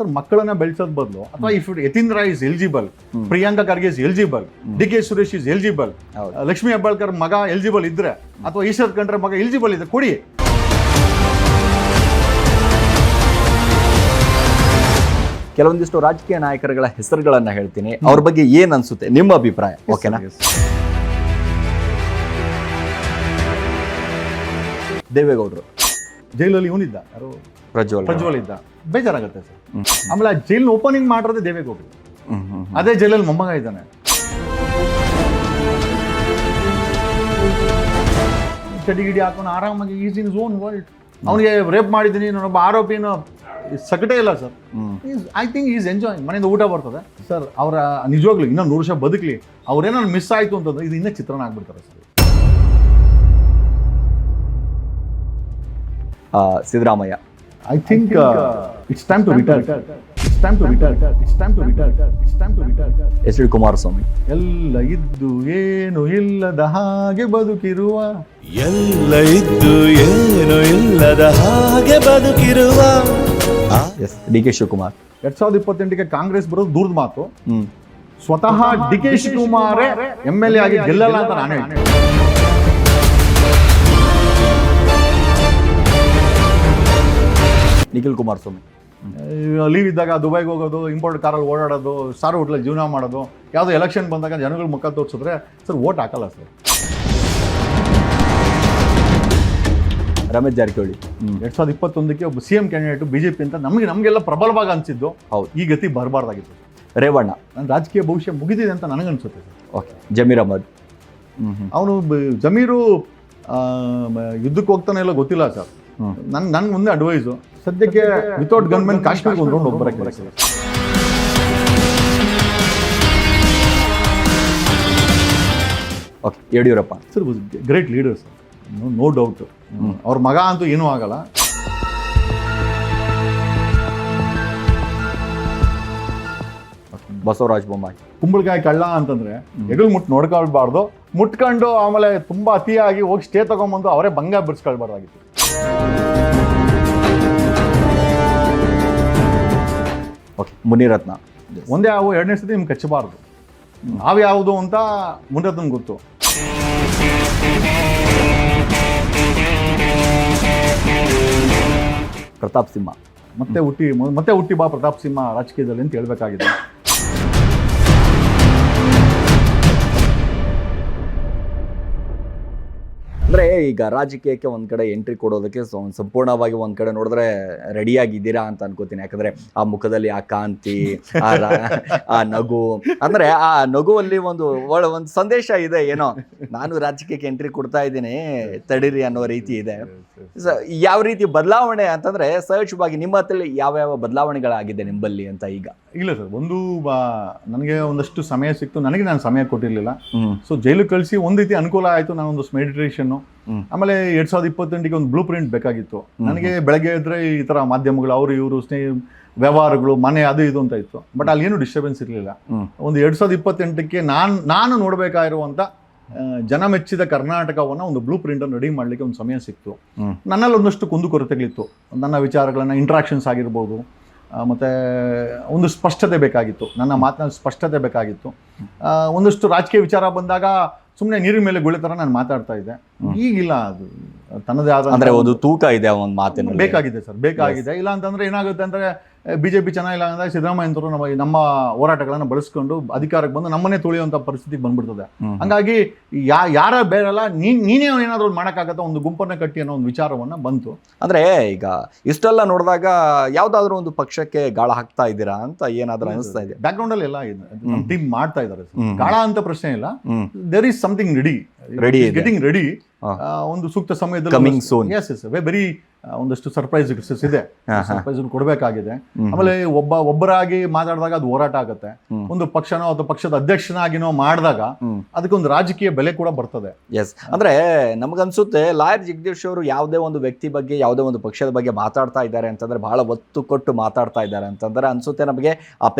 Sir ಮಕ್ಕಳನ್ನ ಬೆಳೆಸೋದ್ ಬದಲು ಅಥವಾ if Yathindra is eligible, Priyanka Kharge is eligible, D K. Suresh is eligible, Lakshmi Hebbalkar ಮಗ ಎಲಿಜಿಬಲ್ ಇದ್ರೆ ಅಥವಾ ಈಶ್ವರ್ ಖಂಡ್ರೆ ಮಗ ಎಲಿಜಿಬಲ್ ಇದ್ರೆ ಕೊಡಿ. ಕೆಲವೊಂದಿಷ್ಟು ರಾಜಕೀಯ ನಾಯಕರುಗಳ ಹೆಸರುಗಳನ್ನ ಹೇಳ್ತೀನಿ, ಅವ್ರ ಬಗ್ಗೆ ಏನ್ ಅನ್ಸುತ್ತೆ ನಿಮ್ಮ ಅಭಿಪ್ರಾಯ? ಓಕೆನಾ? ದೇವೇಗೌಡರು ಜೈಲಲ್ಲಿ ಇವನಿದ್ದ, ಯಾರು ಪ್ರಜ್ವಲ್ ಇದ್ದ, ಬೇಜಾರಾಗುತ್ತೆ ಸರ್. ಆಮೇಲೆ ಆ ಜೈಲ್ ಓಪನಿಂಗ್ ಮಾಡಿರೋದೇ ದೇವೇಗೌಡರು, ಅದೇ ಜೈಲಲ್ಲಿ ಮೊಮ್ಮಗ ಇದ್ದಾನೆ. ಚಡಿಗಿಡಿ ಹಾಕೊಂಡು ಆರಾಮಾಗಿ ಈಸ್ ಇನ್ ಝೋನ್ ವರ್ಲ್ಡ್. ಅವನಿಗೆ ರೇಪ್ ಮಾಡಿದ್ದೀನಿ ನಾನೊಬ್ಬ ಆರೋಪಿನ ಸಕಟೇ ಇಲ್ಲ sir. I think is enjoying. ಮನೆಯಿಂದ ಊಟ ಬರ್ತದೆ ಸರ್. ಅವರ ನಿಜವಾಗ್ಲು ಇನ್ನೂ 100 ವರ್ಷ ಬದುಕಲಿ, ಅವ್ರೇನಾದ್ರು ಮಿಸ್ ಆಯ್ತು ಅಂತಂದ್ರೆ ಇದು ಇನ್ನೂ ಚಿತ್ರಣ ಆಗ್ಬಿಡ್ತಾರೆ sir. Siddaramaiah, I think it's time to retire. H D Kumaraswamy, ಎಲ್ಲ ಇದ್ದು ಏನು ಇಲ್ಲದ ಹಾಗೆ ಬದುಕಿರುವ, ಎಲ್ಲ ಇದ್ದು ಏನು ಇಲ್ಲದ ಹಾಗೆ ಬದುಕಿರುವ. ಎಸ್ ಡಿ.ಕೆ. ಶಿವಕುಮಾರ್. 2028ಕ್ಕೆ ಕಾಂಗ್ರೆಸ್ ಬರೋದು ದೂರದ ಮಾತು. ಸ್ವತಃ ಡಿ.ಕೆ. ಶಿವಕುಮಾರೇ MLA ಆಗಿ ಗೆಲ್ಲಲ್ಲ ಅಂತ ನಾನು ಹೇಳ್ತೀನಿ. ನಿಖಿಲ್ ಕುಮಾರಸ್ವಾಮಿ, ಲೀವ್ ಇದ್ದಾಗ ದುಬೈಗೆ ಹೋಗೋದು, ಇಂಪೋರ್ಟ್ ಕಾರಲ್ಲಿ ಓಡಾಡೋದು, ಸಾರು ಹೋಟ್ಲಲ್ಲಿ ಜೀವನ ಮಾಡೋದು, ಯಾವುದೋ ಎಲೆಕ್ಷನ್ ಬಂದಾಗ ಜನಗಳ ಮುಖ ತೋರಿಸಿದ್ರೆ ಸರ್ ವೋಟ್ ಹಾಕಲ್ಲ ಸರ್. ರಮೇಶ್ ಜಾರಕಿಹೊಳಿ, 2021ಕ್ಕೆ ಒಬ್ಬ CM ಕ್ಯಾಂಡಿಡೇಟ್ ಬಿಜೆಪಿ ಅಂತ ನಮಗೆಲ್ಲ ಪ್ರಬಲವಾಗಿ ಅನಿಸಿದ್ದು. ಹೌದು, ಈ ಗತಿ ಬರಬಾರ್ದಾಗಿತ್ತು. ರೇವಣ್ಣ, ನನ್ನ ರಾಜಕೀಯ ಭವಿಷ್ಯ ಮುಗಿದಿದೆ ಅಂತ ನನಗನ್ಸುತ್ತೆ ಸರ್. ಓಕೆ. ಜಮೀರ್ ಅಹಮದ್, ಅವನು ಜಮೀರು ಯುದ್ಧಕ್ಕೆ ಹೋಗ್ತಾನೆ ಇಲ್ಲ ಗೊತ್ತಿಲ್ಲ ಸರ್. ನನ್ಗೆ ಮುಂದೆ ಅಡ್ವೈಸು, ಸದ್ಯಕ್ಕೆ ವಿತೌಟ್ ಗನ್ಮೆನ್ ಕಾಶ್ಮೀರ್ಗೆ ಒಂದು ರೌಂಡ್ ಹೋಗ್ಬರಕ್ಕೆ sir. Okay. Yediyurappa sir great leader sir, no doubt. ಅವ್ರ ಮಗ ಅಂತೂ ಏನೂ ಆಗಲ್ಲ. ಬಸವರಾಜ ಬೊಮ್ಮಾಯಿ, ಕುಂಬಳಕಾಯಿ ಕಳ್ಳ ಅಂತಂದ್ರೆ ಹೆಗಲು ನೋಡ್ಕೊಳ್ಬಾರ್ದು, ಮುಟ್ಕೊಂಡು ಆಮೇಲೆ ತುಂಬಾ ಅತಿಯಾಗಿ ಹೋಗಿ ಸ್ಟೇ ತಗೊಂಡ್ಬಂದು ಅವರೇ ಬಂಗ ಬಿಡಿಸ್ಕೊಳ್ಬಾರ್ದಾಗಿತ್ತು. ಓಕೆ. ಮುನಿರತ್ನ, ಒಂದೇ ಯಾವ ಎರಡನೇ ಸತಿ ನಿಮ್ಗೆ ಕಚ್ಚಬಾರ್ದು. ಯಾವುದು ಅಂತ ಮುನಿರತ್ನ ಗೊತ್ತು. ಪ್ರತಾಪ್ ಸಿಂಹ, ಮತ್ತೆ ಹುಟ್ಟಿ ಬಾ ಪ್ರತಾಪ್ ಸಿಂಹ ರಾಜಕೀಯದಲ್ಲಿ ಅಂತ ಹೇಳ್ಬೇಕಾಗಿದೆ. ಅಂದರೆ ಈಗ ರಾಜಕೀಯಕ್ಕೆ ಒಂದು ಕಡೆ ಎಂಟ್ರಿ ಕೊಡೋದಕ್ಕೆ ಸಂಪೂರ್ಣವಾಗಿ ಒಂದು ಕಡೆ ನೋಡಿದ್ರೆ ರೆಡಿಯಾಗಿದ್ದೀರಾ ಅಂತ ಅನ್ಕೋತೀನಿ. ಯಾಕಂದರೆ ಆ ಮುಖದಲ್ಲಿ ಆ ಕಾಂತಿ, ಆ ನಗು, ಅಂದರೆ ಆ ನಗುವಲ್ಲಿ ಒಂದು ಸಂದೇಶ ಇದೆ, ಏನೋ ನಾನು ರಾಜಕೀಯಕ್ಕೆ ಎಂಟ್ರಿ ಕೊಡ್ತಾ ಇದ್ದೀನಿ ತಡೀರಿ ಅನ್ನೋ ರೀತಿ ಇದೆ. ಯಾವ ರೀತಿ ಬದಲಾವಣೆ ಅಂತಂದರೆ ಸಹಜವಾಗಿ ನಿಮ್ಮ ಹತ್ತಲ್ಲಿ ಯಾವ ಬದಲಾವಣೆಗಳಾಗಿದೆ ನಿಮ್ಮಲ್ಲಿ ಅಂತ ಈಗ? ಇಲ್ಲ ಸರ್, ನನಗೆ ಒಂದಷ್ಟು ಸಮಯ ಸಿಕ್ತು, ನಾನು ಸಮಯ ಕೊಟ್ಟಿರಲಿಲ್ಲ. ಸೊ ಜೈಲು ಕಳಿಸಿ ಒಂದು ರೀತಿ ಅನುಕೂಲ ಆಯಿತು. ನಾನೊಂದು ಮೆಡಿಟೇಷನ್ನು, ಆಮೇಲೆ 2028ಗೆ ಒಂದು ಬ್ಲೂ ಪ್ರಿಂಟ್ ಬೇಕಾಗಿತ್ತು ನನಗೆ. ಬೆಳಗ್ಗೆ ಇದ್ರೆ ಈ ಥರ ಮಾಧ್ಯಮಗಳು ಅವರು ಇವರು ವ್ಯವಹಾರಗಳು, ಮನೆ ಅದು ಇದು ಅಂತ ಇತ್ತು. ಬಟ್ ಅಲ್ಲಿ ಏನು ಡಿಸ್ಟರ್ಬೆನ್ಸ್ ಇರಲಿಲ್ಲ. ಒಂದು 2028ಕ್ಕೆ ನಾನು ನೋಡಬೇಕಾಗಿರುವಂಥ ಜನ ಮೆಚ್ಚಿದ ಕರ್ನಾಟಕವನ್ನು ಒಂದು ಬ್ಲೂ ಪ್ರಿಂಟನ್ನು ರೆಡಿ ಮಾಡಲಿಕ್ಕೆ ಒಂದು ಸಮಯ ಸಿಕ್ತು. ನನ್ನಲ್ಲಿ ಒಂದಷ್ಟು ಕುಂದುಕೊರತೆಗಳಿತ್ತು. ನನ್ನ ವಿಚಾರಗಳನ್ನು ಇಂಟ್ರಾಕ್ಷನ್ಸ್ ಆಗಿರ್ಬೋದು, ಮತ್ತು ಒಂದು ಸ್ಪಷ್ಟತೆ ಬೇಕಾಗಿತ್ತು, ನನ್ನ ಮಾತಿನ ಸ್ಪಷ್ಟತೆ ಬೇಕಾಗಿತ್ತು. ಒಂದಷ್ಟು ರಾಜಕೀಯ ವಿಚಾರ ಬಂದಾಗ ಸುಮ್ಮನೆ ನೀರಿನ ಮೇಲೆ ಗುಳೆ ಥರ ನಾನು ಮಾತಾಡ್ತಾ ಇದ್ದೆ. ಈಗಿಲ್ಲ, ಅದು ತನ್ನದೇ ಆದ ಅಂದರೆ ಒಂದು ತೂಕ ಇದೆ ಒಂದು ಮಾತಿನ ಬೇಕಾಗಿದೆ ಸರ್, ಬೇಕಾಗಿದೆ. ಇಲ್ಲ ಅಂತಂದರೆ ಏನಾಗುತ್ತೆ ಅಂದರೆ ಬಿಜೆಪಿ ಚೆನ್ನಾಗಿಲ್ಲ ಅಂದರೆ ಸಿದ್ದರಾಮಯ್ಯಂತರು ನಮ್ಮ ಹೋರಾಟಗಳನ್ನು ಬಳಸ್ಕೊಂಡು ಅಧಿಕಾರಕ್ಕೆ ಬಂದು ನಮ್ಮನ್ನೇ ತುಳಿಯುವಂಥ ಪರಿಸ್ಥಿತಿಗೆ ಬಂದ್ಬಿಡ್ತದೆ. ಹಂಗಾಗಿ ಯಾರ ಬೇರೆಲ್ಲ ನೀನೇ ಏನಾದರೂ ಮಾಡೋಕ್ಕಾಗತ್ತ, ಒಂದು ಗುಂಪನ್ನು ಕಟ್ಟಿ ಅನ್ನೋ ಒಂದು ವಿಚಾರವನ್ನು ಬಂತು. ಅಂದರೆ ಈಗ ಇಷ್ಟೆಲ್ಲ ನೋಡಿದಾಗ ಯಾವುದಾದ್ರೂ ಒಂದು ಪಕ್ಷಕ್ಕೆ ಗಾಳ ಹಾಕ್ತಾ ಇದ್ದೀರಾ ಅಂತ ಏನಾದರೂ ಅನಿಸ್ತಾ ಇದೆ? ಬ್ಯಾಕ್ಗ್ರೌಂಡಲ್ಲಿ ಎಲ್ಲ ನಮ್ಮ ಟೀಮ್ ಮಾಡ್ತಾ ಇದ್ದಾರೆ. ಗಾಳ ಅಂತ ಪ್ರಶ್ನೆ ಇಲ್ಲ, there is something ready, getting ready. ಒಂದು ಸೂಕ್ತ ಸಮಯದಲ್ಲಿ ಕಮಿಂಗ್ ಸೂನ್. ಎಸ್ ವೆರಿ ಒಂದಷ್ಟು ಸರ್ಪ್ರೈಸ್ ಇದೆ, ಸರ್ಪ್ರೈಸ್ ಕೊಡಬೇಕಾಗಿದೆ. ಆಮೇಲೆ ಒಬ್ಬರಾಗಿ ಮಾತಾಡಿದಾಗ ಅದು ಹೋರಾಟ ಆಗುತ್ತೆ. ಒಂದು ಪಕ್ಷನೋ ಅಥವಾ ಪಕ್ಷದ ಅಧ್ಯಕ್ಷನಾಗಿನೋ ಮಾಡಿದಾಗ ಅದಕ್ಕೊಂದು ರಾಜಕೀಯ ಬೆಲೆ ಕೂಡ ಬರ್ತದೆ. ಎಸ್, ಅಂದ್ರೆ ನಮಗನ್ಸುತ್ತೆ ಲಾಯರ್ ಜಗದೀಶ್ ಅವರು ಯಾವುದೇ ಒಂದು ವ್ಯಕ್ತಿ ಬಗ್ಗೆ, ಯಾವುದೇ ಒಂದು ಪಕ್ಷದ ಬಗ್ಗೆ ಮಾತಾಡ್ತಾ ಇದ್ದಾರೆ ಅಂತಂದ್ರೆ ಬಹಳ ಒತ್ತು ಕೊಟ್ಟು ಮಾತಾಡ್ತಾ ಇದ್ದಾರೆ ಅಂತಂದ್ರೆ ಅನ್ಸುತ್ತೆ ನಮಗೆ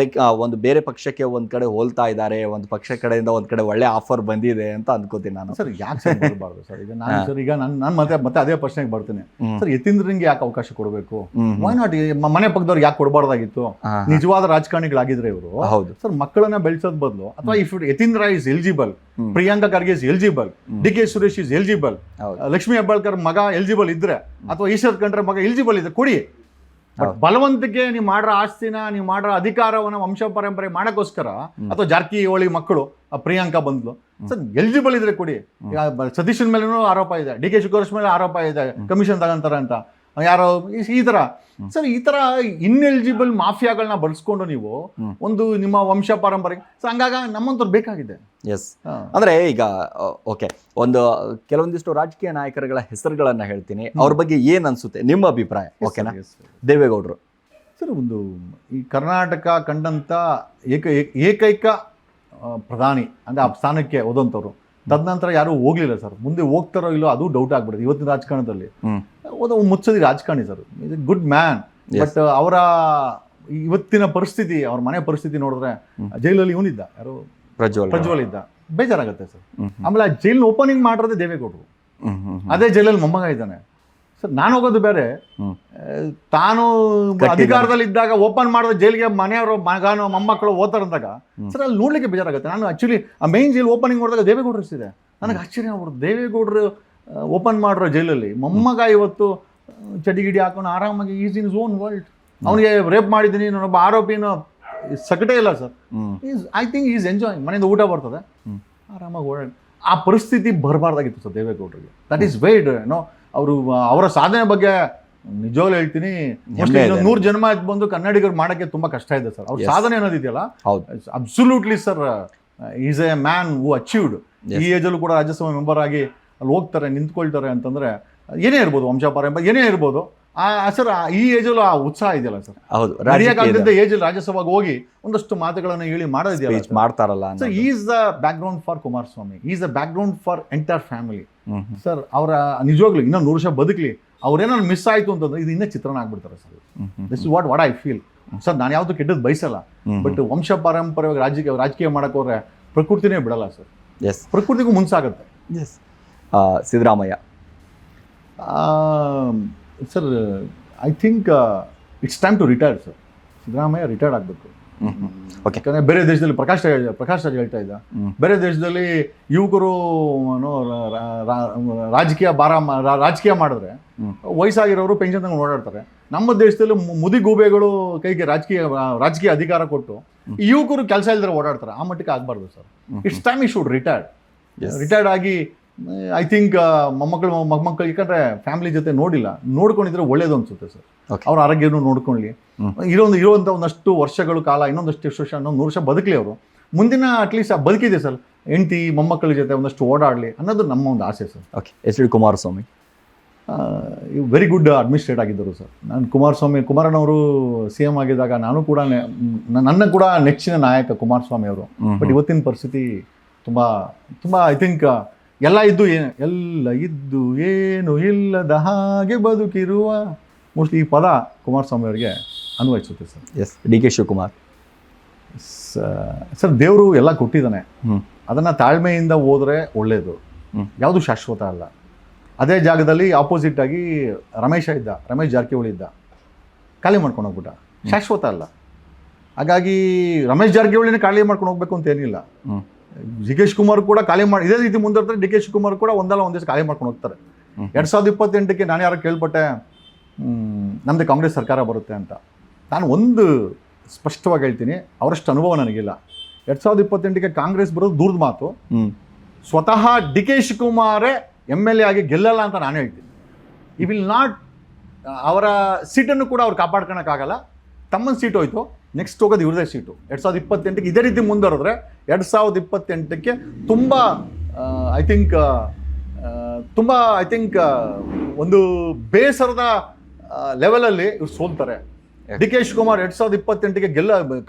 ಒಂದು ಬೇರೆ ಪಕ್ಷಕ್ಕೆ ಒಂದ್ ಕಡೆ ಹೋಲ್ತಾ ಇದ್ದಾರೆ, ಒಂದು ಪಕ್ಷ ಕಡೆಯಿಂದ ಒಂದ್ ಕಡೆ ಒಳ್ಳೆ ಆಫರ್ ಬಂದಿದೆ ಅಂತ ಅನ್ಕೋತೀನಿ ನಾನು. ಸರ್ ಯಾಕೆ ಸರ್ ಬರಬಾರ್ದು ಸರ್? ಈಗ ನಾನು ಮತ್ತೆ ಅದೇ ಪ್ರಶ್ನೆಗೆ ಬರ್ತೀನಿ ಸರ್. ಯತೀಂದ್ರಂಗೆ ಯಾಕೆ ಅವಕಾಶ ಕೊಡಬೇಕು? ವೈ ನಾಟ್ ಮನೆ ಪಕ್ಕದವ್ರಿಗೆ ಯಾಕೆ ಕೊಡಬಾರ್ದಾಗಿತ್ತು? ನಿಜವಾದ ರಾಜಕಾರಣಿಗಳಾಗಿದ್ರೆ ಇವರು ಹೌದು ಸರ್ ಮಕ್ಕಳನ್ನ ಬೆಳೆಸೋದ್ ಬದಲು, ಅಥವಾ if Yathindra is eligible, Priyanka Kharge is eligible, D K Suresh is eligible, Lakshmi Hebbalkar ಮಗ ಎಲಿಜಿಬಲ್ ಇದ್ರೆ, ಅಥವಾ ಈಶ್ವರ್ ಖಂಡ್ರೆ ಮಗ ಎಲಿಜಿಬಲ್ ಇದ್ರೆ ಕೊಡಿ. ಬಟ್ ಬಲವಂತಕ್ಕೆ ನೀವು ಮಾಡೋ ಆಸ್ತಿನ, ನೀವು ಮಾಡೋ ಅಧಿಕಾರವನ್ನ ವಂಶ ಪರಂಪರೆ ಮಾಡಕ್ಕೋಸ್ಕರ, ಅಥವಾ ಜಾರಕಿಹೊಳಿ ಮಕ್ಕಳು ಪ್ರಿಯಾಂಕಾ ಬಂದ್ಲು ಸರ್ ಎಲಿಜಿಬಲ್ ಇದ್ರೆ ಕೊಡಿ. ಸತೀಶನ್ ಮೇಲೂ ಆರೋಪ ಇದೆ, ಡಿ ಕೆ ಶಿವಕುಮಾರ್ ಮೇಲೆ ಆರೋಪ ಇದೆ, ಕಮಿಷನ್ ತಗೊಂತಾರ ಅಂತ ಯಾರೋ ಈ ತರ ಸರ್. ಈ ತರ ಇನ್ಎಲಿಜಿಬಲ್ ಮಾಫಿಯಾಗಳನ್ನ ಬಳಸ್ಕೊಂಡು ನೀವು ಒಂದು ನಿಮ್ಮ ವಂಶ ಪರಂಪರೆ, ಹಂಗಾಗ ನಮ್ಮಂತವ್ರು ಬೇಕಾಗಿದೆ. ಎಸ್, ಅಂದ್ರೆ ಈಗ ಓಕೆ, ಒಂದು ಕೆಲವೊಂದಿಷ್ಟು ರಾಜಕೀಯ ನಾಯಕರುಗಳ ಹೆಸರುಗಳನ್ನ ಹೇಳ್ತೀನಿ, ಅವ್ರ ಬಗ್ಗೆ ಏನ್ ಅನ್ಸುತ್ತೆ ನಿಮ್ಮ ಅಭಿಪ್ರಾಯ? ಓಕೆನಾ? ದೇವೇಗೌಡರು ಸರ್, ಒಂದು ಈ ಕರ್ನಾಟಕ ಕಂಡಂತ ಏಕೈಕ ಪ್ರಧಾನಿ ಅಂದ್ರೆ ಆ ಸ್ಥಾನಕ್ಕೆ ಹೋದಂಥವ್ರು. ತದನಂತರ ಯಾರು ಹೋಗ್ಲಿಲ್ಲ ಸರ್. ಮುಂದೆ ಹೋಗ್ತಾರೋ ಇಲ್ಲೋ ಅದು ಡೌಟ್ ಆಗ್ಬಿಡುತ್ತೆ ಇವತ್ತಿನ ರಾಜಕಾರಣದಲ್ಲಿ. ಮುತ್ಸದಿ ರಾಜಕಾರಣಿ sir, is A good man. But ಅವರ ಇವತ್ತಿನ ಪರಿಸ್ಥಿತಿ, ಅವ್ರ ಮನೆ ಪರಿಸ್ಥಿತಿ ನೋಡಿದ್ರೆ, ಜೈಲಲ್ಲಿ ಇವನಿದ್ದ, ಯಾರು ಪ್ರಜ್ವಲ್ ಇದ್ದ, ಬೇಜಾರಾಗುತ್ತೆ ಸರ್. ಆಮೇಲೆ ಆ ಜೈಲ್ ಓಪನಿಂಗ್ ಮಾಡಿರೋದೇ ದೇವೇಗೌಡರು, ಅದೇ ಜೈಲಲ್ಲಿ ಮೊಮ್ಮಗ ಇದ್ದಾನೆ ಸರ್. ನಾನು ಹೋಗೋದು ಬೇರೆ, ತಾನು ಅಧಿಕಾರದಲ್ಲಿ ಇದ್ದಾಗ ಓಪನ್ ಮಾಡಿದ ಜೈಲಿಗೆ ಮನೆಯವರು ಮಗನೋ ಮೊಮ್ಮಕ್ಕಳು ಓದ್ತಾರಂದಾಗ ಸರ್ ಅಲ್ಲಿ ನೋಡ್ಲಿಕ್ಕೆ ಬೇಜಾರಾಗುತ್ತೆ. ನಾನು ಆಕ್ಚುಲಿ ಆ ಮೈನ್ ಜೈಲ್ ಓಪನಿಂಗ್ ಮಾಡಿದಾಗ ದೇವೇಗೌಡರು ಇಷ್ಟಿದೆ, ನನಗೆ ಆಶ್ಚರ್ಯ ಆಗ್ಬಿಡ್ತು. ದೇವೇಗೌಡರು ಓಪನ್ ಮಾಡಿರೋ ಜೈಲಲ್ಲಿ ಮೊಮ್ಮಗ ಇವತ್ತು ಚಡಿಗಿಡಿ ಹಾಕೊಂಡು ಆರಾಮಾಗಿ ಈಸ್ ಇನ್ ಝೋನ್ ವರ್ಲ್ಡ್. ಅವನಿಗೆ ರೇಪ್ ಮಾಡಿದ್ದೀನಿ ನಾನೊಬ್ಬ ಆರೋಪಿನೂ ಸಕಟೇ ಇಲ್ಲ sir. I think is enjoying. ಮನೆಯಿಂದ ಊಟ ಬರ್ತದೆ, ಆರಾಮಾಗಿ ಓಡಾಡಿ. ಆ ಪರಿಸ್ಥಿತಿ ಬರಬಾರ್ದಾಗಿತ್ತು ಸರ್ ದೇವೇಗೌಡರಿಗೆ. ದಟ್ ಈಸ್ ವೇಡ್ ಏನೋ. ಅವರ ಸಾಧನೆ ಬಗ್ಗೆ ನಿಜವಾಗ್ಲೂ ಹೇಳ್ತೀನಿ, 100 ಜನ್ಮ ಬಂದು ಕನ್ನಡಿಗರು ಮಾಡಕ್ಕೆ ತುಂಬಾ ಕಷ್ಟ ಇದೆ ಸರ್. ಅವ್ರ ಸಾಧನೆ ಅನ್ನೋದಿದೆಯಲ್ಲ, absolutely sir, is a man who achieved. ಈ ಏಜಲ್ಲೂ ಕೂಡ ರಾಜ್ಯಸಭಾ ಮೆಂಬರ್ ಆಗಿ ಅಲ್ಲಿ ಹೋಗ್ತಾರೆ, ನಿಂತ್ಕೊಳ್ತಾರೆ ಅಂತಂದ್ರೆ ಏನೇ ಇರ್ಬೋದು, ವಂಶ ಪರಂಪರೆ ಏನೇ ಇರ್ಬೋದು, ಸರ್ ಈ ಏಜಲ್ಲೂ ಆ ಉತ್ಸಾಹ ಇದೆಯಲ್ಲ ಸರ್. ಹೌದು, ಏಜಲ್ಲಿ ರಾಜ್ಯಸಭೆಗೆ ಹೋಗಿ ಒಂದಷ್ಟು ಮಾತುಗಳನ್ನು ಹೇಳಿ ಮಾಡೋದಿದೆಯಲ್ಲ ಮಾಡ್ತಾರಲ್ಲ. So is the back ground for Kumaraswamy, is the back ground for entire family sir. ಅವರ ನಿಜವಾಗ್ಲೂ ಇನ್ನೂ 100 ವರ್ಷ ಬದುಕಲಿ, ಅವ್ರೇನೋ ಮಿಸ್ ಆಯ್ತು ಅಂತಂದ್ರೆ ಇದು ಇನ್ನೇ ಚಿತ್ರಣ ಆಗ್ಬಿಡ್ತಾರೆ sir. This is what I feel sir. ನಾನು ಯಾವ್ದು ಕೆಟ್ಟದ್ದು ಬಯಸಲ್ಲ, ಬಟ್ ವಂಶ ಪಾರಂಪರ್ಯವಾಗಿ ರಾಜಕೀಯ ಮಾಡಕ್ ಹೋದ್ರೆ ಪ್ರಕೃತಿನೇ ಬಿಡಲ್ಲ ಸರ್. ಎಸ್, ಪ್ರಕೃತಿಗೂ ಮುಂಸಾಗುತ್ತೆ. Yes. Siddaramaiah sir, I think it's time to retire sir. Siddaramaiah retired ಆಗಬೇಕು. ಯಾಕಂದರೆ ಬೇರೆ ದೇಶದಲ್ಲಿ ಪ್ರಕಾಶ್ ರಾಜ್ ಹೇಳ್ತಾ ಇದ್ದ, ಬೇರೆ ದೇಶದಲ್ಲಿ ಯುವಕರು ರಾಜಕೀಯ ಮಾಡಿದ್ರೆ ವಯಸ್ಸಾಗಿರೋರು ಪೆನ್ಷನ್ ತಗೊಂಡು ಓಡಾಡ್ತಾರೆ. ನಮ್ಮ ದೇಶದಲ್ಲಿ ಮುದಿಗೂಬೆಗಳು ಕೈಗೆ ರಾಜಕೀಯ ಅಧಿಕಾರ ಕೊಟ್ಟು ಯುವಕರು ಕೆಲಸ ಇಲ್ದ್ರೆ ಓಡಾಡ್ತಾರೆ. ಆ ಮಟ್ಟಕ್ಕೆ ಆಗಬಾರ್ದು ಸರ್. ಇಟ್ಸ್ ಟೈಮ್ ಈ ಶುಡ್ ರಿಟೈರ್ಡ್ ಆಗಿ ಐ ಥಿಂಕ್ ಮೊಮ್ಮಕ್ಕಳು, ಯಾಕಂದ್ರೆ ಫ್ಯಾಮಿಲಿ ಜೊತೆ ನೋಡ್ಕೊಂಡಿದ್ರೆ ಒಳ್ಳೇದು ಅನ್ಸುತ್ತೆ ಸರ್. ಅವ್ರ ಆರೋಗ್ಯನೂ ನೋಡ್ಕೊಳ್ಳಿ, ಇರುವಂಥ ಒಂದಷ್ಟು ವರ್ಷಗಳು ಕಾಲ, ಇನ್ನೊಂದಷ್ಟು ಎಷ್ಟು ವರ್ಷ, 100 ವರ್ಷ ಬದುಕಲಿ ಅವರು. ಮುಂದಿನ ಅಟ್ಲೀಸ್ಟ್ ಬದುಕಿದೆ ಸರ್, ಹೆಂಡತಿ ಮೊಮ್ಮಕ್ಕಳ ಜೊತೆ ಒಂದಷ್ಟು ಓಡಾಡಲಿ ಅನ್ನೋದು ನಮ್ಮ ಒಂದು ಆಸೆ sir. Okay, H D Kumaraswamy very good administrate ಆಗಿದ್ದರು ಸರ್. ನಾನು ಕುಮಾರಣ್ಣವರು CM ಆಗಿದ್ದಾಗ ನನ್ನ ಕೂಡ ನೆಚ್ಚಿನ ನಾಯಕ ಕುಮಾರಸ್ವಾಮಿ ಅವರು. ಬಟ್ ಇವತ್ತಿನ ಪರಿಸ್ಥಿತಿ ತುಂಬ ಐ ಥಿಂಕ್ ಎಲ್ಲ ಇದ್ದು ಏನು ಇಲ್ಲದ ಹಾಗೆ ಬದುಕಿರುವ, ಮೋಸ್ಟ್ಲಿ ಈ ಪದ ಕುಮಾರಸ್ವಾಮಿ ಅವರಿಗೆ ಅನ್ವಯಿಸುತ್ತೆ sir. Yes. D K Shivakumar sir, ದೇವರು ಎಲ್ಲ ಕೊಟ್ಟಿದ್ದಾನೆ, ಅದನ್ನು ತಾಳ್ಮೆಯಿಂದ ಹೋದರೆ ಒಳ್ಳೆಯದು. ಯಾವುದು ಶಾಶ್ವತ ಅಲ್ಲ. ಅದೇ ಜಾಗದಲ್ಲಿ ಆಪೋಸಿಟ್ ಆಗಿ ರಮೇಶ್ ಜಾರಕಿಹೊಳಿ ಇದ್ದ, ಖಾಲಿ ಮಾಡ್ಕೊಂಡು ಹೋಗ್ಬಿಟ್ಟ. ಶಾಶ್ವತ ಅಲ್ಲ. ಹಾಗಾಗಿ ರಮೇಶ್ ಜಾರಕಿಹೊಳಿನೇ ಖಾಲಿ ಮಾಡ್ಕೊಂಡು ಹೋಗ್ಬೇಕು ಅಂತ ಏನಿಲ್ಲ. ಡಿ ಕೆ ಶಿವಕುಮಾರ್ ಕೂಡ ಖಾಲಿ ಮಾಡಿ ಇದೇ ರೀತಿ ಮುಂದುವರ್ತಾರೆ. ಡಿ ಕೆ ಶಿವಕುಮಾರ್ ಕೂಡ ಒಂದಲ್ಲ ಒಂದು ದಿವಸ ಖಾಲಿ ಮಾಡ್ಕೊಂಡು ಹೋಗ್ತಾರೆ. 2028ಕ್ಕೆ ನಾನು ಯಾರೋ ಕೇಳ್ಪಟ್ಟೆ, ನಮ್ಮದು ಕಾಂಗ್ರೆಸ್ ಸರ್ಕಾರ ಬರುತ್ತೆ ಅಂತ. ನಾನು ಒಂದು ಸ್ಪಷ್ಟವಾಗಿ ಹೇಳ್ತೀನಿ, ಅವರಷ್ಟು ಅನುಭವ ನನಗಿಲ್ಲ. 2028ಕ್ಕೆ ಕಾಂಗ್ರೆಸ್ ಬರೋದು ದೂರದ ಮಾತು. ಸ್ವತಃ ಡಿ ಕೆ ಶಿವಕುಮಾರೇ MLA ಆಗಿ ಗೆಲ್ಲಲ್ಲ ಅಂತ ನಾನು ಹೇಳ್ತೀನಿ. ಈ ವಿಲ್ ನಾಟ್, ಅವರ ಸೀಟನ್ನು ಕೂಡ ಅವ್ರು ಕಾಪಾಡ್ಕೊಳಕ್ಕಾಗಲ್ಲ. ತಮ್ಮನ ಸೀಟ್ ಹೋಯ್ತು, ನೆಕ್ಸ್ಟ್ ಹೋಗೋದು ಇವ್ರದೇ ಸೀಟು. 2028ಕ್ಕೆ ಇದೇ ರೀತಿ ಮುಂದುವರೆದ್ರೆ 2028ಕ್ಕೆ ತುಂಬ ಐ ಥಿಂಕ್ ಒಂದು ಬೇಸರದ ಲೆವೆಲಲ್ಲಿ ಇವ್ರು ಸೋಲ್ತಾರೆ. ಡಿ ಕೆ ಶಿವಕುಮಾರ್ 2028ಕ್ಕೆ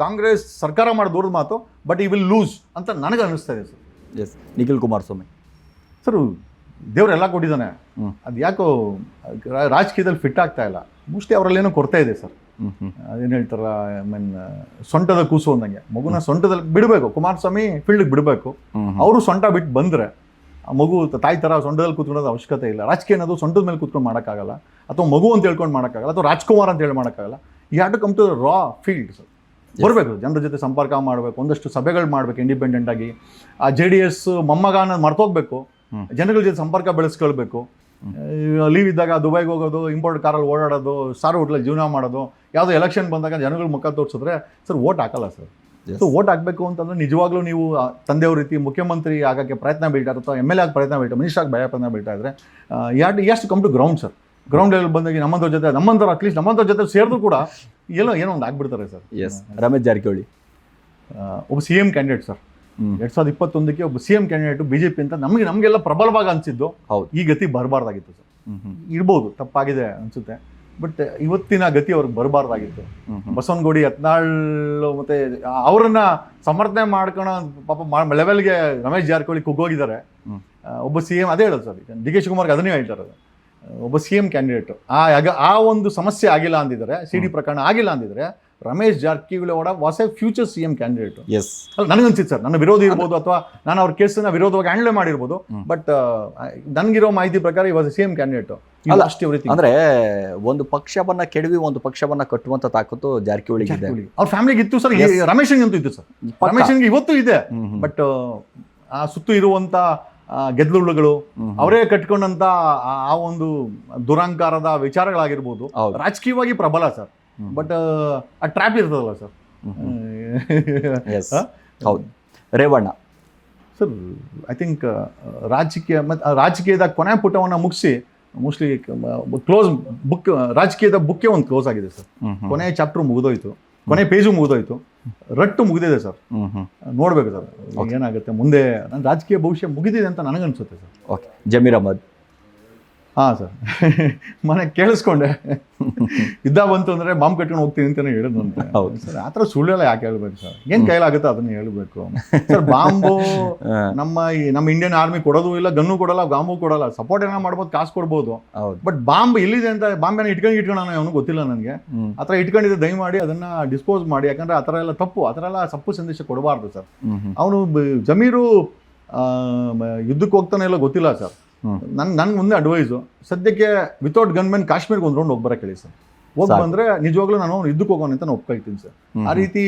ಕಾಂಗ್ರೆಸ್ ಸರ್ಕಾರ ಮಾಡೋ ದೂರದ ಮಾತು, ಬಟ್ ಈ ವಿಲ್ ಲೂಸ್ ಅಂತ ನನಗೆ ಅನ್ನಿಸ್ತಾ ಇದೆ sir. Yes. Nikhil Kumaraswamy sir, ದೇವರೆಲ್ಲ ಕೊಟ್ಟಿದ್ದಾನೆ, ಅದು ಯಾಕೋ ರಾಜಕೀಯದಲ್ಲಿ ಫಿಟ್ ಆಗ್ತಾ ಇಲ್ಲ. ಮೋಸ್ಟ್ಲಿ ಅವರಲ್ಲೇನೋ ಕೊರತೆ ಇದೆ ಸರ್. ಅದೇನು ಹೇಳ್ತಾರ, ಸೊಂಟದ ಕೂಸು ಅಂದಂಗೆ ಮಗುನ ಸೊಂಟದಲ್ಲಿ ಬಿಡಬೇಕು. ಕುಮಾರಸ್ವಾಮಿ ಫೀಲ್ಡ್ಗೆ ಬಿಡಬೇಕು. ಅವರು ಸೊಂಟ ಬಿಟ್ಟು ಬಂದರೆ ಆ ಮಗು ತಾಯಿ ಥರ ಸೊಂಟದಲ್ಲಿ ಕೂತ್ಕೊಳ್ಳೋದು ಅವಶ್ಯಕತೆ ಇಲ್ಲ. ರಾಜಕೀಯ ಅನ್ನೋದು ಸೊಂಟದ ಮೇಲೆ ಕೂತ್ಕೊಂಡು ಮಾಡೋಕ್ಕಾಗಲ್ಲ, ಅಥವಾ ಮಗು ಅಂತ ಹೇಳ್ಕೊಂಡು ಮಾಡೋಕ್ಕಾಗಲ್ಲ, ಅಥವಾ ರಾಜ್ಕುಮಾರ್ ಅಂತ ಹೇಳಿ ಮಾಡೋಕ್ಕಾಗಲ್ಲ. He have to come to raw field sir. ಬರಬೇಕು, ಜನರ ಜೊತೆ ಸಂಪರ್ಕ ಮಾಡಬೇಕು, ಒಂದಷ್ಟು ಸಭೆಗಳು ಮಾಡಬೇಕು ಇಂಡಿಪೆಂಡೆಂಟ್ ಆಗಿ. ಆ JDS ಮೊಮ್ಮಗ ಅನ್ನೋದು ಮರ್ತೋಗ್ಬೇಕು, ಜನಗಳ ಜೊತೆ ಸಂಪರ್ಕ ಬೆಳೆಸ್ಕೊಳ್ಬೇಕು. ಲೀವ್ ಇದ್ದಾಗ ದುಬೈಗೆ ಹೋಗೋದು, ಇಂಪೋರ್ಟ್ ಕಾರಲ್ಲಿ ಓಡಾಡೋದು, ಸ್ಟಾರ್ ಹೋಟ್ಲಲ್ಲಿ ಜೀವನ ಮಾಡೋದು, ಯಾವುದೋ ಎಲೆಕ್ಷನ್ ಬಂದಾಗ ಜನಗಳ ಮುಖ ತೋರಿಸಿದ್ರೆ ಸರ್ ವೋಟ್ ಹಾಕಲ್ಲ ಸರ್. ಸೊ ವೋಟ್ ಹಾಕಬೇಕು ಅಂತಂದ್ರೆ ನಿಜವಾಗ್ಲೂ ನೀವು ತಂದೆಯವ್ರ ರೀತಿ ಮುಖ್ಯಮಂತ್ರಿ ಆಗೋಕ್ಕೆ ಪ್ರಯತ್ನ ಬೀಳ್ತಾ ಅಥವಾ MLA ಆಗಿ ಪ್ರಯತ್ನ ಬೀಳ್ತಾ, ಮಿನಿಸ್ಟರ್ ಆಗಿ ಪ್ರಯತ್ನ ಬೀಳ್ತಾ ಇದ್ರೆ ಎಷ್ಟು come to ground sir. Ground level ಬಂದಾಗ ನಮ್ಮಂಥವ್ರ ಅಟ್ಲೀಸ್ಟ್ ನಮ್ಮಂಥವ್ರ ಜೊತೆ ಸೇರಿದ್ರು ಕೂಡ ಏನೋ ಒಂದು ಆಗ್ಬಿಡ್ತಾರೆ ಸರ್. ಎಸ್, ರಮೇಶ್ ಜಾರಕಿಹೊಳಿ ಒಬ್ಬ CM ಕ್ಯಾಂಡಿಡೇಟ್ ಸರ್. 2021ಕ್ಕೆ ಒಬ್ಬ CM ಕ್ಯಾಂಡಿಡೇಟ್ BJP ಅಂತ ನಮಗೆಲ್ಲ ಪ್ರಬಲವಾಗಿ ಅನಿಸಿದ್ದು. ಹೌದು, ಈ ಗತಿ ಬರಬಾರ್ದಾಗಿತ್ತು ಸರ್. ಇರ್ಬೋದು, ತಪ್ಪಾಗಿದೆ ಅನ್ಸುತ್ತೆ, ಬಟ್ ಇವತ್ತಿನ ಗತಿ ಅವ್ರಿಗೆ ಬರಬಾರ್ದಾಗಿತ್ತು. ಬಸವನಗುಡಿ, ಯತ್ನಾಳ್ ಮತ್ತೆ ಅವರನ್ನ ಸಮರ್ಥನೆ ಮಾಡ್ಕೊಳೋ ಪಾಪ ಲೆವೆಲ್ಗೆ ರಮೇಶ್ ಜಾರಕಿಹೊಳಿ ಕುಗ್ಗೋಗಿದ್ದಾರೆ. ಒಬ್ಬ CM ಅದೇ ಹೇಳೋದು ಸರ್, DK ಶಿವಕುಮಾರ್ಗೆ ಅದನ್ನೇ ಹೇಳ್ತಾರೆ, ಒಬ್ಬ CM ಕ್ಯಾಂಡಿಡೇಟ್ ಆ ಒಂದು ಸಮಸ್ಯೆ ಆಗಿಲ್ಲ ಅಂದಿದ್ದಾರೆ, CD ಪ್ರಕರಣ ಆಗಿಲ್ಲ ಅಂದಿದ್ರೆ ರಮೇಶ್ ಜಾರಕಿಹೊಳಿ ಅವರ was a future CM candidate. Yes, ಅಲ್ಲ ನನಗನ್ಸಿತ್ತು ಸರ್, ನನ್ನ ವಿರೋಧಿ ಇರ್ಬೋದು ಅಥವಾ ನಾನು ಅವ್ರ ಕೇಸನ್ನ ವಿರೋಧವಾಗಿ ಹ್ಯಾಂಡಲ್ ಮಾಡಿರ್ಬೋದು, ಬಟ್ ನನಗಿರೋ ಮಾಹಿತಿ ಪ್ರಕಾರ ಈ ವಾಸ್ ಎ CM ಕ್ಯಾಂಡಿಡೇಟ್. ಅಂದ್ರೆ ಒಂದು ಪಕ್ಷವನ್ನ ಕೆಡವಿ ಒಂದು ಪಕ್ಷವನ್ನ ಕಟ್ಟುವಂತ ತಾಕತ್ತು ಜಾರಕಿಹೊಳಿಗೆ ಇದೆ. ಅವ್ರ ಫ್ಯಾಮಿಲಿಗೆ ಇತ್ತು ಸರ್, ರಮೇಶನ್ಗೆ ಇತ್ತು ಸರ್, ರಮೇಶನ್ಗೆ ಇವತ್ತು ಇದೆ. ಬಟ್ ಆ ಸುತ್ತು ಇರುವಂತ ಗೆದ್ಲುಗಳು, ಅವರೇ ಕಟ್ಕೊಂಡಂತ ಆ ಒಂದು ದುರಂಕಾರದ ವಿಚಾರಗಳಾಗಿರ್ಬೋದು, ರಾಜಕೀಯವಾಗಿ ಪ್ರಬಲ ಸರ್. ಬಟ್ ಆ ಟ್ರ್ಯಾಪ್ ಇರ್ತದಲ್ಲ ಸರ್. ಹೌದು, ರೇವಣ್ಣ ಸರ್, ಐ ಥಿಂಕ್ ರಾಜಕೀಯದ ಕೊನೆ ಪುಟವನ್ನು ಮುಗಿಸಿ ಮೋಸ್ಟ್ಲಿ ಕ್ಲೋಸ್ ಬುಕ್, ರಾಜಕೀಯದ ಬುಕ್ಕೇ ಒಂದು ಕ್ಲೋಸ್ ಆಗಿದೆ ಸರ್. ಕೊನೆ ಚಾಪ್ಟರ್ ಮುಗಿದೋಯ್ತು, ಕೊನೆ ಪೇಜು ಮುಗಿದೋಯ್ತು, ರಟ್ಟು ಮುಗಿದಿದೆ ಸರ್. ನೋಡ್ಬೇಕು ಸರ್ ಏನಾಗುತ್ತೆ ಮುಂದೆ. ನನ್ನ ರಾಜಕೀಯ ಭವಿಷ್ಯ ಮುಗಿದಿದೆ ಅಂತ ನನಗನ್ಸುತ್ತೆ ಸರ್. ಓಕೆ, ಜಮೀರ್ ಅಹ್ಮದ್. ಹಾಂ ಸರ್, ಮನೆ ಕೇಳಿಸ್ಕೊಂಡೆ ಯುದ್ಧ ಬಂತು ಅಂದರೆ ಬಾಂಬ್ ಕಟ್ಕೊಂಡು ಹೋಗ್ತೀನಿ ಅಂತಲೇ ಹೇಳಿದ್ನಂತೆ. ಹೌದು ಸರ್, ಆ ಥರ ಸುಳ್ಳೆಲ್ಲ ಯಾಕೆ ಹೇಳ್ಬೇಕು ಸರ್? ಏನು ಕೈಲಾಗುತ್ತೆ ಅದನ್ನ ಹೇಳ್ಬೇಕು ಸರ್. ಬಾಂಬು ನಮ್ಮ ಇಂಡಿಯನ್ ಆರ್ಮಿ ಕೊಡೋದು ಇಲ್ಲ, ಗನ್ನು ಕೊಡಲ್ಲ, ಬಾಂಬು ಕೊಡಲ್ಲ. ಸಪೋರ್ಟ್ ಏನೋ ಮಾಡ್ಬೋದು, ಕಾಸು ಕೊಡ್ಬೋದು, ಬಟ್ ಬಾಂಬ್ ಎಲ್ಲಿದೆ ಅಂತ ಬಾಂಬ್ ಏನೋ ಇಟ್ಕೊಳ್ಳೋಣ ಅವನು ಗೊತ್ತಿಲ್ಲ ನನಗೆ. ಆ ಥರ ಇಟ್ಕೊಂಡಿದ್ದೆ, ದಯಮಾಡಿ ಅದನ್ನ ಡಿಸ್ಪೋಸ್ ಮಾಡಿ. ಯಾಕಂದ್ರೆ ಆ ಥರ ಎಲ್ಲ ತಪ್ಪು, ಆ ಥರ ಎಲ್ಲ ತಪ್ಪು ಸಂದೇಶ ಕೊಡಬಾರ್ದು ಸರ್. ಅವನು ಜಮೀರು ಯುದ್ಧಕ್ಕೆ ಹೋಗ್ತಾನೆ ಇಲ್ಲ ಗೊತ್ತಿಲ್ಲ ಸರ್. ನನ್ಗೆ ಮುಂದೆ ಅಡ್ವೈಸು, ಸದ್ಯಕ್ಕೆ ವಿತೌಟ್ ಗನ್ಮೆನ್ ಕಾಶ್ಮೀರ್ಗೆ ಒಂದು ರೌಂಡ್ ಹೋಗ್ಬರಕ್ಕೆ ಹೇಳಿ ಸರ್. ಹೋಗಿ ಬಂದರೆ ನಿಜವಾಗ್ಲೂ ನಾನು ಯುದ್ಧಕ್ಕೆ ಹೋಗೋಣ ಅಂತ ನಾನು ಒಪ್ಕೊಳ್ತೀನಿ ಸರ್. ಆ ರೀತಿ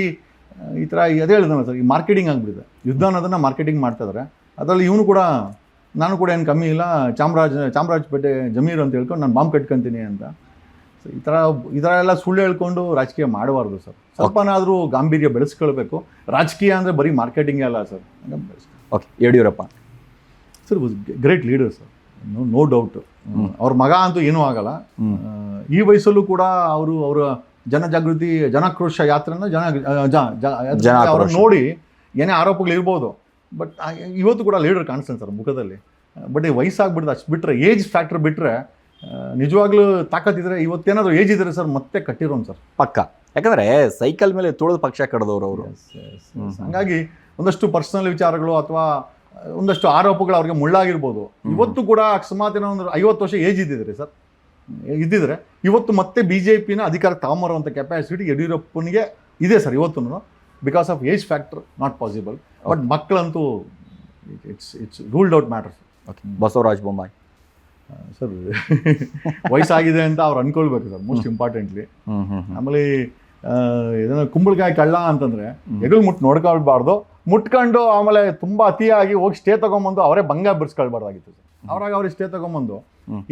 ಈ ಥರ ಅದೇ ಹೇಳಿದಾನೆ ಸರ್, ಈ ಮಾರ್ಕೆಟಿಂಗ್ ಆಗಿಬಿಟ್ಟಿದೆ. ಯುದ್ಧ ಅನ್ನೋದನ್ನು ಮಾರ್ಕೆಟಿಂಗ್ ಮಾಡ್ತಾ ಇದ್ದಾರೆ. ಅದರಲ್ಲಿ ಇವನು ಕೂಡ, ನಾನು ಕೂಡ ಏನು ಕಮ್ಮಿ ಇಲ್ಲ, ಚಾಮರಾಜಪೇಟೆ ಜಮೀರ್ ಅಂತ ಹೇಳ್ಕೊಂಡು ನಾನು ಬಾಂಬ್ ಕಟ್ಕೊತೀನಿ ಅಂತ. ಸೊ ಈ ಥರ ಎಲ್ಲ ಸುಳ್ಳು ಹೇಳ್ಕೊಂಡು ರಾಜಕೀಯ ಮಾಡಬಾರ್ದು ಸರ್. ಸ್ವಲ್ಪನಾದರೂ ಗಾಂಭೀರ್ಯ ಬೆಳೆಸ್ಕೊಳ್ಬೇಕು. ರಾಜಕೀಯ ಅಂದರೆ ಬರೀ ಮಾರ್ಕೆಟಿಂಗೇ ಅಲ್ಲ sir. Okay, Yediyurappa sir was great leader sir, no doubt. ಅವ್ರ ಮಗ ಅಂತೂ ಏನೂ ಆಗಲ್ಲ. ಈ ವಯಸ್ಸಲ್ಲೂ ಕೂಡ ಅವರ ಜನಜಾಗೃತಿ, ಜನಾಕ್ರೋಶ ಯಾತ್ರೆನ ಅವ್ರನ್ನ ನೋಡಿ ಏನೇ ಆರೋಪಗಳಿರ್ಬೋದು, ಬಟ್ ಇವತ್ತು ಕೂಡ ಲೀಡರ್ ಕಾಣಿಸ್ತಾನೆ ಸರ್ ಮುಖದಲ್ಲಿ. ಬಟ್ ಈ ವಯಸ್ಸಾಗ್ಬಿಡ್ದು ಅಷ್ಟು ಬಿಟ್ಟರೆ, ಏಜ್ ಫ್ಯಾಕ್ಟರ್ ಬಿಟ್ಟರೆ ನಿಜವಾಗ್ಲೂ ತಾಕತ್ತಿದ್ರೆ ಇವತ್ತೇನಾದರೂ ಏಜ್ ಇದ್ರೆ ಸರ್ ಮತ್ತೆ ಕಟ್ಟಿರೋನು ಸರ್ ಪಕ್ಕ. ಯಾಕಂದರೆ ಸೈಕಲ್ ಮೇಲೆ ತುಳಿದು ಪಕ್ಷ ಕಳೆದವರು ಅವರು. ಹಾಗಾಗಿ ಒಂದಷ್ಟು ಪರ್ಸನಲ್ ವಿಚಾರಗಳು ಅಥವಾ ಒಂದಷ್ಟು ಆರೋಪಗಳು ಅವ್ರಿಗೆ ಮುಳ್ಳಾಗಿರ್ಬೋದು. ಇವತ್ತು ಕೂಡ ಅಕಸ್ಮಾತ್ ಏನೋ ಒಂದು 50 ವರ್ಷ ಏಜ್ ಇದ್ದಿದ್ರೆ ಇವತ್ತು ಮತ್ತೆ BJPನ ಅಧಿಕಾರ ತಗೊಂಬರುವಂಥ ಕೆಪಾಸಿಟಿ ಯಡಿಯೂರಪ್ಪನಿಗೆ ಇದೆ ಸರ್ ಇವತ್ತು. Because of age factor not possible. But ಮಕ್ಕಳಂತೂ it's ruled out matter. Okay, Basavaraja Bommai sir ವಯಸ್ಸಾಗಿದೆ ಅಂತ ಅವ್ರು ಅನ್ಕೊಳ್ಬೇಕು ಸರ್, ಮೋಸ್ಟ್ ಇಂಪಾರ್ಟೆಂಟ್ಲಿ. ಆಮೇಲೆ ಇದನ್ನ ಕುಂಬಳಕಾಯಿ ಕಳ್ಳ ಅಂತಂದ್ರೆ ಎಗಲ್ ನೋಡ್ಕೊಳ್ಬಾರ್ದು, ಮುಟ್ಕೊಂಡು ಆಮೇಲೆ ತುಂಬಾ ಅತಿಯಾಗಿ ಹೋಗಿ ಸ್ಟೇ ತಗೊಂಬಂದು ಅವರೇ ಭಂಗ ಬಿಡಿಸ್ಕೊಳ್ಬಾರ್ದಾಗಿತ್ತು ಸರ್. ಅವ್ರಿಗೆ ಸ್ಟೇ ತಗೊಂಬಂದು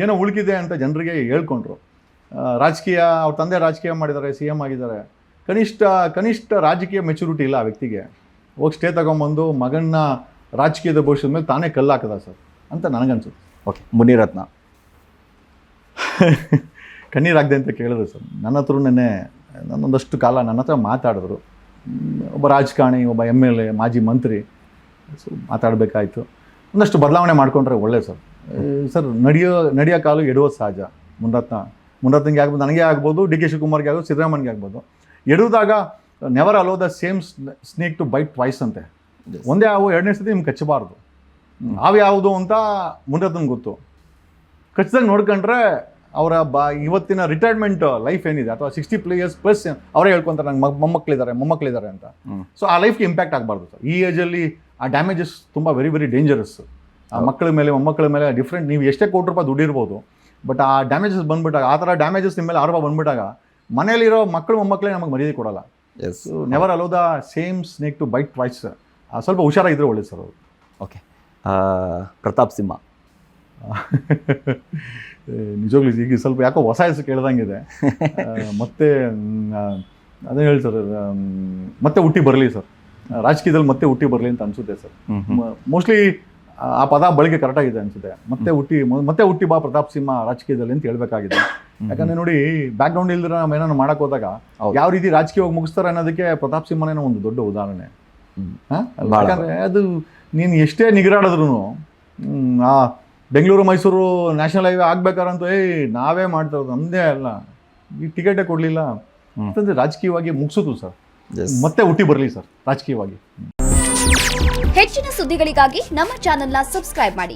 ಏನೋ ಉಳುಕಿದೆ ಅಂತ ಜನರಿಗೆ ಹೇಳ್ಕೊಂಡ್ರು. ರಾಜಕೀಯ, ಅವ್ರ ತಂದೆ ರಾಜಕೀಯ ಮಾಡಿದ್ದಾರೆ, CM ಆಗಿದ್ದಾರೆ. ಕನಿಷ್ಠ ರಾಜಕೀಯ ಮೆಚುರಿಟಿ ಇಲ್ಲ ಆ ವ್ಯಕ್ತಿಗೆ. ಹೋಗಿ ಸ್ಟೇ ತಗೊಂಬಂದು ಮಗನ್ನ ರಾಜಕೀಯದ ಭವಿಷ್ಯದ ಮೇಲೆ ತಾನೇ ಕಲ್ಲಾಕದ ಸರ್ ಅಂತ ನನಗನ್ಸುತ್ತೆ. ಓಕೆ, ಮುನಿರತ್ನ ಕಣ್ಣೀರಾಗದೆ ಅಂತ ಕೇಳಿದ್ರು ಸರ್. ನನ್ನ ಹತ್ರ ನನ್ನೊಂದಷ್ಟು ಕಾಲ ನನ್ನ ಹತ್ರ ಮಾತಾಡಿದ್ರು. ಒಬ್ಬ ರಾಜಕಾರಣಿ, ಒಬ್ಬ MLA, ಮಾಜಿ ಮಂತ್ರಿ, ಸೊ ಮಾತಾಡಬೇಕಾಯ್ತು. ಒಂದಷ್ಟು ಬದಲಾವಣೆ ಮಾಡಿಕೊಂಡ್ರೆ ಒಳ್ಳೆ ಸರ್. ಸರ್ ನಡೆಯೋ ಕಾಲು ಎಡುವುದು ಸಹಜ. ಮುನಿರತ್ನಗೆ ಆಗ್ಬೋದು, ನನಗೆ ಆಗ್ಬೋದು, DK ಶಿವಕುಮಾರ್ಗೆ ಆಗ್ಬೋದು, ಸಿದ್ದರಾಮಯ್ಯಗೆ ಆಗ್ಬೋದು. ಎಡುವುದಾಗ never allow the same snake to bite twice ಅಂತೆ. ಒಂದೇ ಹಾವು ಎರಡನೇ ಸತಿ ನಿಮ್ಗೆ ಕಚ್ಚಬಾರ್ದು. ಹಾವು ಯಾವುದು ಅಂತ ಮುನಿರತ್ನಗೆ ಗೊತ್ತು. ಖಚಿತವಾಗಿ ನೋಡ್ಕೊಂಡ್ರೆ ಅವರ ಇವತ್ತಿನ ರಿಟೈರ್ಮೆಂಟ್ ಲೈಫ್ ಏನಿದೆ ಅಥವಾ 60 years ಪ್ಲಸ್ ಅವರೇ ಹೇಳ್ಕೊಂತಾರೆ ನಂಗೆ ಮೊಮ್ಮಕ್ಕಳಿದ್ದಾರೆ ಅಂತ. ಸೊ ಆ ಲೈಫ್ಗೆ ಇಂಪ್ಯಾಕ್ಟ್ ಆಗಬಾರ್ದು ಸರ್. ಈ ಏಜಲ್ಲಿ ಆ ಡ್ಯಾಮೇಜಸ್ ತುಂಬ ವೆರಿ ವೆರಿ ಡೇಂಜರಸ್. ಆ ಮಕ್ಕಳ ಮೇಲೆ ಮೊಮ್ಮಕ್ಕಳ ಮೇಲೆ ಡಿಫ್ರೆಂಟ್. ನೀವು ಎಷ್ಟೇ ಕೋಟಿ ರೂಪಾಯಿ ದುಡ್ಡಿರ್ಬೋದು, ಬಟ್ ಆ ಡ್ಯಾಮೇಜಸ್ ಬಂದ್ಬಿಟ್ಟಾಗ, ಆ ಥರ ಡ್ಯಾಮೇಜಸ್ ನಿಮ್ಮ ಮೇಲೆ ಆರೋಪ ಬಂದ್ಬಿಟ್ಟಾಗ ಮನೇಲಿರೋ ಮಕ್ಕಳು ಮೊಮ್ಮಕ್ಕಳೇ ನಮಗೆ ಮರ್ಯಾದೆ ಕೊಡಲ್ಲ. Yes. So never allow the same snake to bite twice. ಸ್ವಲ್ಪ ಹುಷಾರಾಗಿದ್ರೆ ಒಳ್ಳೇದು ಸರ್ ಅವರು. ಓಕೆ, ಪ್ರತಾಪ್ ಸಿಂಹ. ನಿಜವಾಗ್ಲೂ ಈಗ ಸ್ವಲ್ಪ ಯಾಕೋ ಹೊಸ ಹೆಸರು ಕೇಳ್ದಂಗಿದೆ. ಮತ್ತೆ ಅದೇ ಹೇಳಿ ಸರ್, ಮತ್ತೆ ಹುಟ್ಟಿ ಬರಲಿ ಸರ್, ರಾಜಕೀಯದಲ್ಲಿ ಮತ್ತೆ ಹುಟ್ಟಿ ಬರಲಿ ಅಂತ ಅನ್ಸುತ್ತೆ ಸರ್. ಮೋಸ್ಟ್ಲಿ ಆ ಪದ ಬಳಕೆ ಕರೆಕ್ಟಾಗಿದೆ ಅನ್ಸುತ್ತೆ. ಮತ್ತೆ ಹುಟ್ಟಿ ಬಾ ಪ್ರತಾಪ್ ಸಿಂಹ ರಾಜಕೀಯದಲ್ಲಿ ಅಂತ ಹೇಳ್ಬೇಕಾಗಿದೆ. ಯಾಕಂದ್ರೆ ನೋಡಿ, ಬ್ಯಾಕ್ ಗ್ರೌಂಡ್ ಇಲ್ದಿರ ನಾವು ಏನಾದ್ರು ಮಾಡಕ್ ಹೋದಾಗ ಯಾವ ರೀತಿ ರಾಜಕೀಯವಾಗಿ ಮುಗಿಸ್ತಾರೆ ಅನ್ನೋದಕ್ಕೆ ಪ್ರತಾಪ್ ಸಿಂಹನೇ ಒಂದು ದೊಡ್ಡ ಉದಾಹರಣೆ. ಯಾಕಂದ್ರೆ ಅದು ನೀನು ಎಷ್ಟೇ ನಿಗರಾಡಿದ್ರು, ಆ ಬೆಂಗಳೂರು ಮೈಸೂರು ನ್ಯಾಷನಲ್ ಹೈವೇ ಆಗ್ಬೇಕಾರಂತೂ ನಾವೇ ಮಾಡ್ತಾ ಇರೋದು, ನಮ್ಮದೇ ಅಲ್ಲ, ಈ ಟಿಕೆಟೇ ಕೊಡಲಿಲ್ಲ ಅಂತಂದ್ರೆ ರಾಜಕೀಯವಾಗಿ ಮುಗಿಸೋದು ಸರ್. ಮತ್ತೆ ಹುಟ್ಟಿ ಬರಲಿ ಸರ್ ರಾಜಕೀಯವಾಗಿ. ಹೆಚ್ಚಿನ ಸುದ್ದಿಗಳಿಗಾಗಿ ನಮ್ಮ ಚಾನೆಲ್ನ ಸಬ್ಸ್ಕ್ರೈಬ್ ಮಾಡಿ.